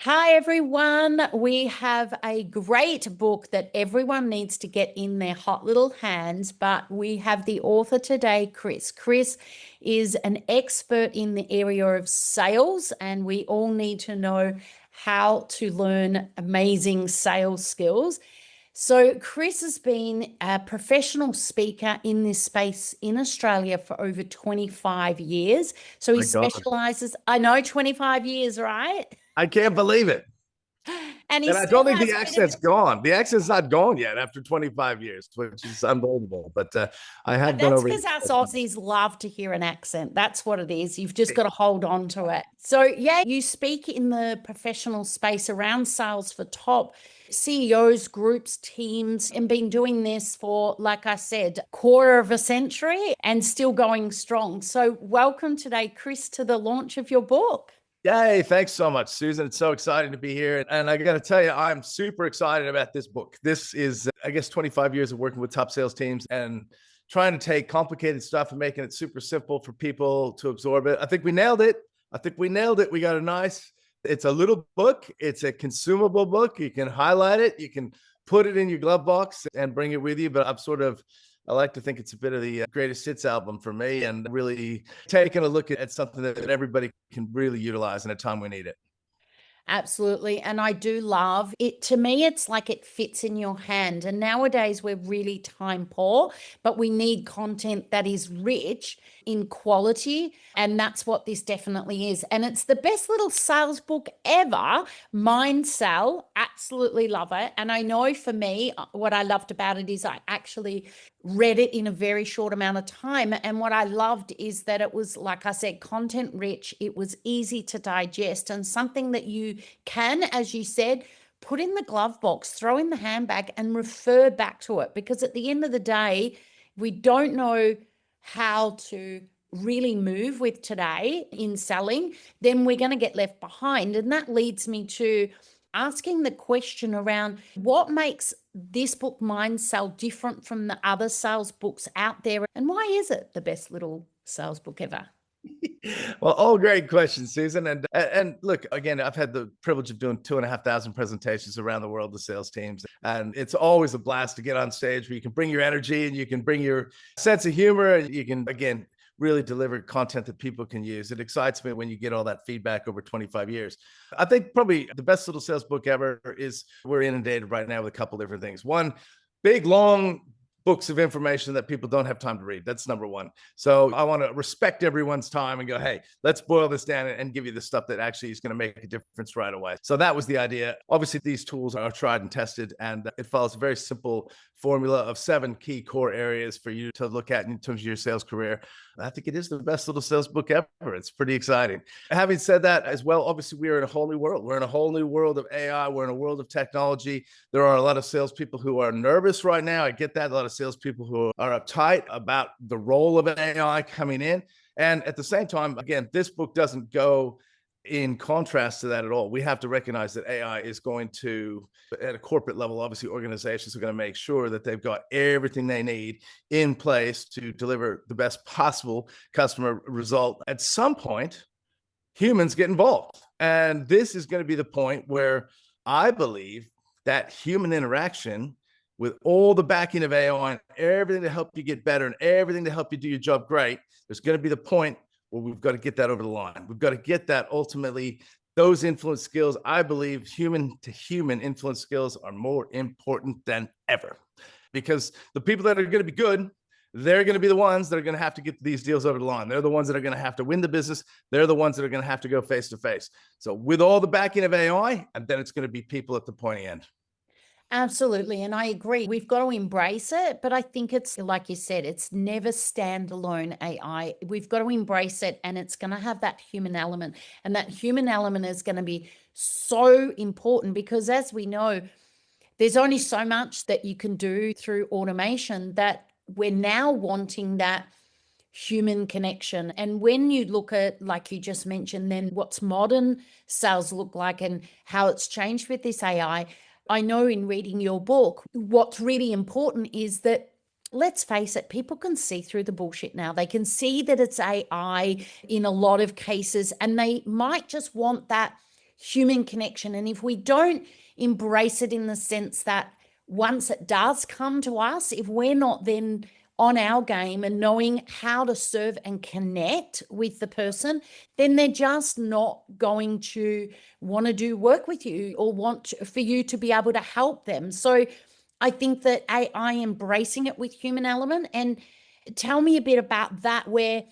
Hi, everyone. We have a great book that everyone needs to get in their hot little hands, but we have the author today, Chris. Chris is an expert in the area of sales, and we all need to know how to learn amazing sales skills. So, Chris has been a professional speaker in this space in Australia for over 25 years. So, he My God, specializes, I know, 25 years, right? I can't believe it. And he And I still don't think has the a bit of, accent's gone. The accent's not gone yet after 25 years, which is unbelievable. But I have done that's over. because us Aussies love to hear an accent. That's what it is. You've just got to hold on to it. So, yeah, you speak in the professional space around sales for top CEOs, groups, teams, and been doing this for, like I said, quarter of a century and still going strong. So, welcome today, Chris, to the launch of your book. Yay. Thanks so much, Susan. It's so exciting to be here. And I got to tell you, I'm super excited about this book. This is, I guess, 25 years of working with top sales teams and trying to take complicated stuff and making it super simple for people to absorb it. I think we nailed it. We got a nice, it's a little book. It's a consumable book. You can highlight it. You can put it in your glove box and bring it with you. But I like to think it's a bit of the greatest hits album for me, and really taking a look at something that everybody can really utilize in a time we need it. Absolutely. And I do love it. To me, it's like it fits in your hand. And nowadays, we're really time poor, but we need content that is rich in quality. And that's what this definitely is. And it's the best little sales book ever. MindSell. Absolutely love it. And I know for me, what I loved about it is I actually read it in a very short amount of time. And what I loved is that it was, like I said, content rich. It was easy to digest and something that you can, as you said, put in the glove box, throw in the handbag, and refer back to it. Because at the end of the day, we don't know how to really move with today in selling, then we're going to get left behind. And that leads me to asking the question around what makes this book MindSell different from the other sales books out there, and why is it the best little sales book ever? Well, all great questions, Susan. And look, again, I've had the privilege of doing 2,500 presentations around the world to sales teams, and it's always a blast to get on stage where you can bring your energy and you can bring your sense of humor, and you can again really deliver content that people can use. It excites me when you get all that feedback over 25 years. I think probably the best little sales book ever is we're inundated right now with a couple different things. One, big long books of information that people don't have time to read. That's number one. So I want to respect everyone's time and go, hey, let's boil this down and give you the stuff that actually is going to make a difference right away. So that was the idea. Obviously, these tools are tried and tested, and it follows a very simple formula of 7 key core areas for you to look at in terms of your sales career. I think it is the best little sales book ever. It's pretty exciting. Having said that as well, obviously, we are in a whole new world. We're in a whole new world of AI. We're in a world of technology. There are a lot of salespeople who are nervous right now. I get that. A lot of salespeople who are uptight about the role of AI coming in. And at the same time, again, this book doesn't go in contrast to that at all. We have to recognize that AI is going to, at a corporate level, obviously organizations are going to make sure that they've got everything they need in place to deliver the best possible customer result. At some point, humans get involved. And this is going to be the point where I believe that human interaction with all the backing of AI and everything to help you get better and everything to help you do your job great, there's going to be the point where we've got to get that over the line. We've got to get that ultimately. Those influence skills, I believe human to human influence skills are more important than ever, because the people that are going to be good, they're going to be the ones that are going to have to get these deals over the line. They're the ones that are going to have to win the business. They're the ones that are going to have to go face to face. So with all the backing of AI, and then it's going to be people at the pointy end. Absolutely. And I agree. We've got to embrace it. But I think it's like you said, it's never standalone AI. We've got to embrace it, and it's going to have that human element. And that human element is going to be so important because, as we know, there's only so much that you can do through automation that we're now wanting that human connection. And when you look at, like you just mentioned, then what's modern sales look like and how it's changed with this AI, I know in reading your book, what's really important is that, let's face it, people can see through the bullshit now. They can see that it's AI in a lot of cases, and they might just want that human connection. And if we don't embrace it in the sense that once it does come to us, if we're not then on our game and knowing how to serve and connect with the person, then they're just not going to want to do work with you or for you to be able to help them. So I think that AI embracing it with human element. And tell me a bit about that, where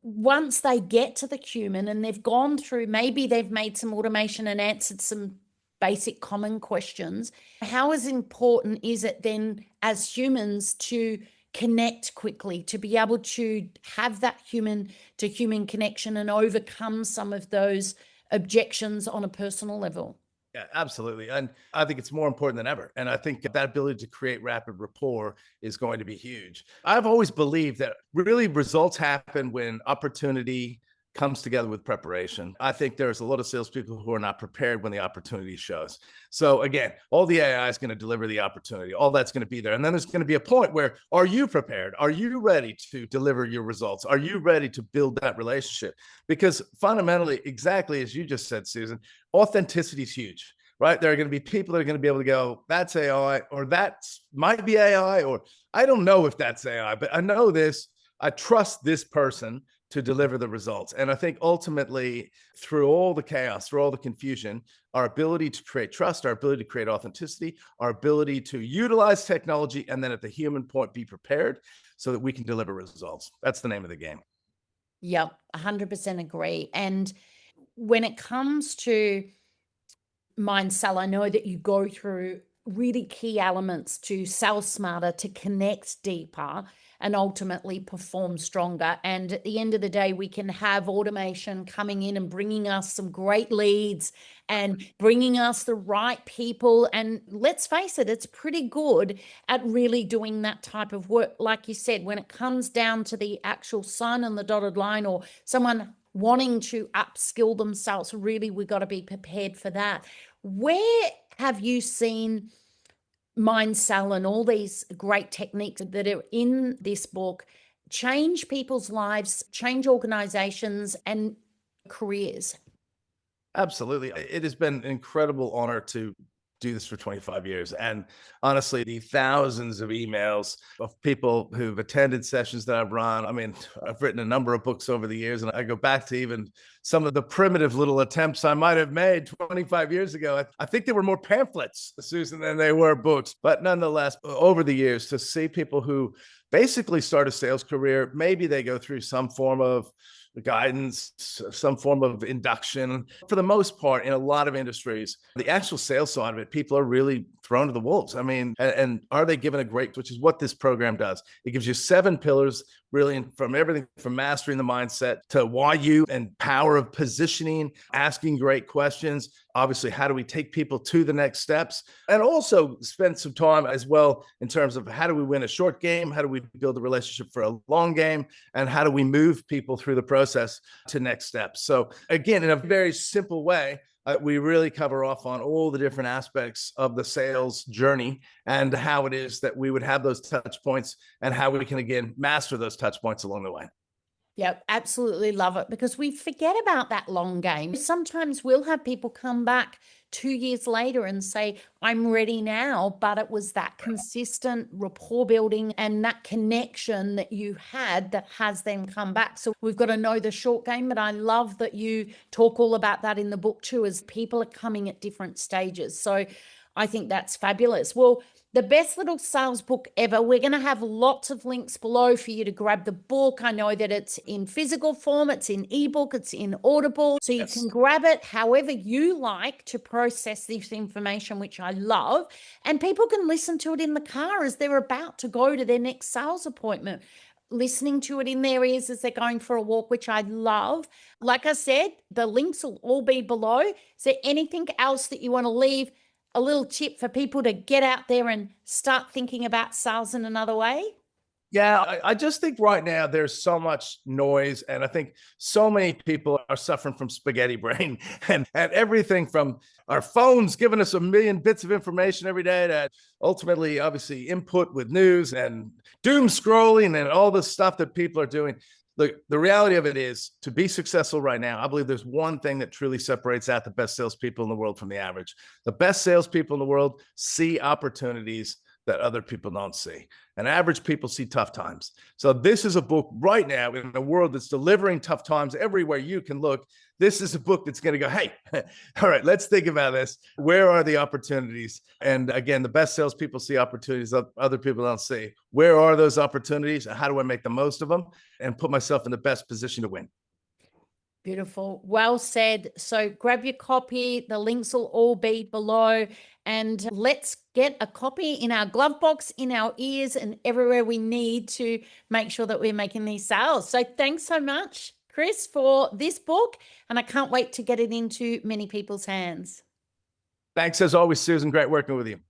once they get to the human and they've gone through, maybe they've made some automation and answered some basic common questions, how as important is it then as humans to connect quickly, to be able to have that human to human connection and overcome some of those objections on a personal level? Yeah, absolutely. And I think it's more important than ever. And I think that ability to create rapid rapport is going to be huge. I've always believed that really results happen when opportunity comes together with preparation. I think there's a lot of salespeople who are not prepared when the opportunity shows. So again, all the AI is going to deliver the opportunity. All that's going to be there. And then there's going to be a point where, are you prepared? Are you ready to deliver your results? Are you ready to build that relationship? Because fundamentally, exactly as you just said, Susan, authenticity is huge, right? There are going to be people that are going to be able to go, that's AI, or that might be AI, or I don't know if that's AI, but I know this, I trust this person to deliver the results. And I think ultimately, through all the chaos, through all the confusion, our ability to create trust, our ability to create authenticity, our ability to utilize technology, and then at the human point, be prepared so that we can deliver results. That's the name of the game. Yep, 100% agree. And when it comes to MindSell, I know that you go through really key elements to sell smarter, to connect deeper, and ultimately perform stronger. And at the end of the day, we can have automation coming in and bringing us some great leads and bringing us the right people. And let's face it, it's pretty good at really doing that type of work. Like you said, when it comes down to the actual sign on the dotted line or someone wanting to upskill themselves, really, we've got to be prepared for that. Where have you seen MindSell and all these great techniques that are in this book change people's lives, change organizations and careers? Absolutely. It has been an incredible honor to do this for 25 years. And honestly, the thousands of emails of people who've attended sessions that I've run. I mean, I've written a number of books over the years, and I go back to even some of the primitive little attempts I might have made 25 years ago. I think there were more pamphlets, Susan, than they were books. But nonetheless, over the years, to see people who basically start a sales career, maybe they go through some form of guidance, some form of induction. For the most part, in a lot of industries, the actual sales side of it, people are really thrown to the wolves. I mean, and are they given a great, which is what this program does. It gives you 7 pillars, really, from everything from mastering the mindset to why you and power of positioning, asking great questions. Obviously, how do we take people to the next steps? And also spend some time as well in terms of how do we win a short game? How do we build a relationship for a long game? And how do we move people through the process to next steps? So again, in a very simple way, we really cover off on all the different aspects of the sales journey and how it is that we would have those touch points and how we can, again, master those touch points along the way. Yep, absolutely love it, because we forget about that long game. Sometimes we'll have people come back 2 years later and say, I'm ready now, but it was that consistent rapport building and that connection that you had that has them come back. So we've got to know the short game, but I love that you talk all about that in the book too, as people are coming at different stages. So I think that's fabulous. Well, the best little sales book ever. We're going to have lots of links below for you to grab the book. I know that it's in physical form, it's in ebook, it's in Audible. So you can grab it however you like to process this information, which I love. And people can listen to it in the car as they're about to go to their next sales appointment, listening to it in their ears as they're going for a walk, which I love. Like I said, the links will all be below. Is there anything else that you want to leave? A little tip for people to get out there and start thinking about sales in another way? Yeah, I just think right now there's so much noise, and I think so many people are suffering from spaghetti brain and everything from our phones giving us a million bits of information every day to ultimately, obviously, input with news and doom scrolling and all the stuff that people are doing. Look, the reality of it is, to be successful right now, I believe there's one thing that truly separates out the best salespeople in the world from the average. The best salespeople in the world see opportunities that other people don't see. And average people see tough times. So this is a book right now in a world that's delivering tough times everywhere you can look. This is a book that's going to go, hey, all right, let's think about this. Where are the opportunities? And again, the best salespeople see opportunities that other people don't see. Where are those opportunities? And how do I make the most of them and put myself in the best position to win? Beautiful. Well said. So grab your copy. The links will all be below. And let's get a copy in our glove box, in our ears, and everywhere we need to make sure that we're making these sales. So thanks so much, Chris, for this book. And I can't wait to get it into many people's hands. Thanks as always, Susan. Great working with you.